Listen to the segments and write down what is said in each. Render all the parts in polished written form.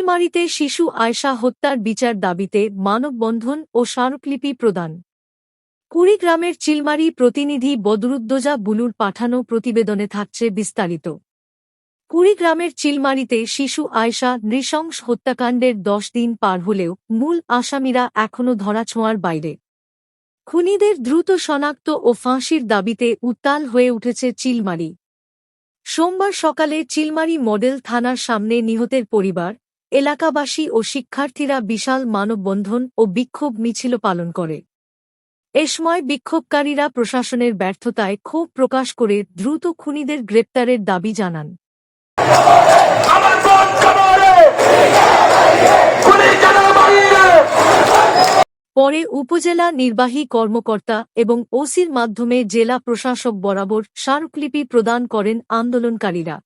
চিলমারীতে শিশু আয়শা হত্যার বিচার দাবিতে মানববন্ধন ও স্মারকলিপি প্রদান। কুড়িগ্রামের চিলমারী প্রতিনিধি বদরুদ্দোজা বুলুর পাঠানো প্রতিবেদনে থাকছে বিস্তারিত। কুড়িগ্রামের চিলমারীতে শিশু আয়শা নৃশংস হত্যাকাণ্ডের 10 দিন পার হলেও মূল আসামিরা এখনও ধরাছোঁয়ার বাইরে। খুনিদের দ্রুত শনাক্ত ও ফাঁসির দাবিতে উত্তাল হয়ে উঠেছে চিলমারী। সোমবার সকালে চিলমারী মডেল থানার সামনে নিহতের পরিবার, এলাকাবাসী ও শিক্ষার্থীরা বিশাল মানববন্ধন ও বিক্ষোভ মিছিল পালন করে। এ সময় বিক্ষোভকারীরা প্রশাসনের ব্যর্থতায় ক্ষোভ প্রকাশ করে দ্রুত খুনিদের গ্রেপ্তারের দাবি জানান। পরে উপজেলা নির্বাহী কর্মকর্তা এবং ওসির মাধ্যমে জেলা প্রশাসক বরাবর স্মারকলিপি প্রদান করেন আন্দোলনকারীরা।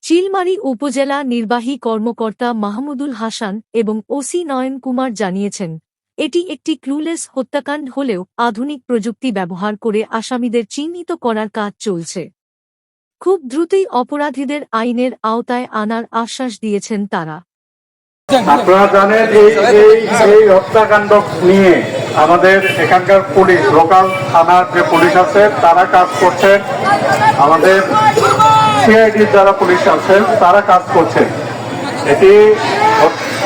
চিলমারী উপজেলা নির্বাহী কর্মকর্তা মাহমুদুল হাসান এবং ওসি নয়ন কুমার জানিয়েছেন, এটি একটি ক্লুলেস হত্যাকাণ্ড হলেও আধুনিক প্রযুক্তি ব্যবহার করে আসামিদের চিহ্নিত করার কাজ চলছে। খুব দ্রুতই অপরাধীদের আইনের আওতায় আনার আশ্বাস দিয়েছেন তারা। আপনারা জানেন এই হত্যাকাণ্ড নিয়ে আমাদের এখানকার পুলিশ, লোকাল থানার যে পুলিশ আছে তারা কাজ করছেন, আমাদের সিআইডির যারা পুলিশ আছেন তারা কাজ করছেন। এটি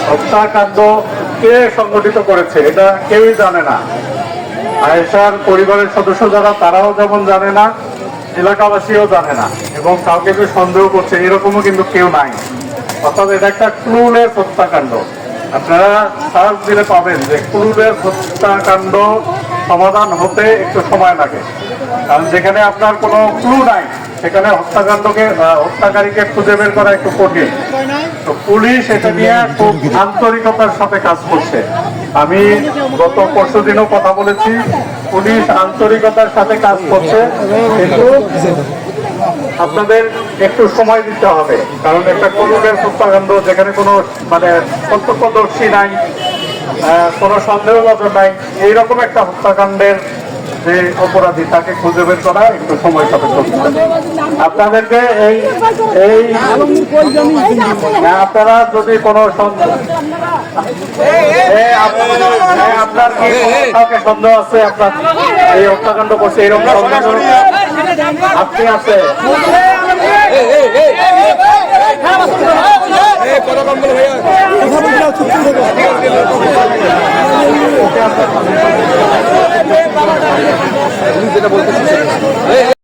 হত্যাকাণ্ড কে সংগঠিত করেছে এটা কেউই জানে না। আয়েশার পরিবারের সদস্য যারা তারাও যেমন জানে না, এলাকাবাসীও জানে না, এবং কাউকে কেউ সন্দেহ করছে এরকমও কিন্তু কেউ নাই। অর্থাৎ এটা একটা ক্লুলেস হত্যাকাণ্ড। আপনারা সার্চ দিলে পাবেন যে ক্লুলেস হত্যাকাণ্ড সমাধান হতে একটু সময় লাগে, কারণ যেখানে আপনার কোনো ক্লু নাই সেখানে হত্যাকারীকে খুঁজে বের করা একটু কঠিন। তো পুলিশ এটা নিয়ে খুব আন্তরিকতার সাথে কাজ করছে। আমি গত পরশু দিনও কথা বলেছি, পুলিশ আন্তরিকতার সাথে কাজ করছে, কিন্তু আপনাদের একটু সময় দিতে হবে, কারণ একটা ক্লুলেস হত্যাকাণ্ড যেখানে কোনো প্রত্যক্ষদর্শী নাই, কোনো সন্দেহভাজন নাই, এইরকম একটা হত্যাকাণ্ডের যে অপরাধী তাকে খুঁজে বের করা একটু সময় সাপেক্ষ। আপনাদেরকে আপনারা যদি কোনো আপনার কাউকে সন্দেহ আছে, আপনার এই হত্যাকাণ্ড করছে এরকম সন্দেহ আপনি আছে, যেটা বলতে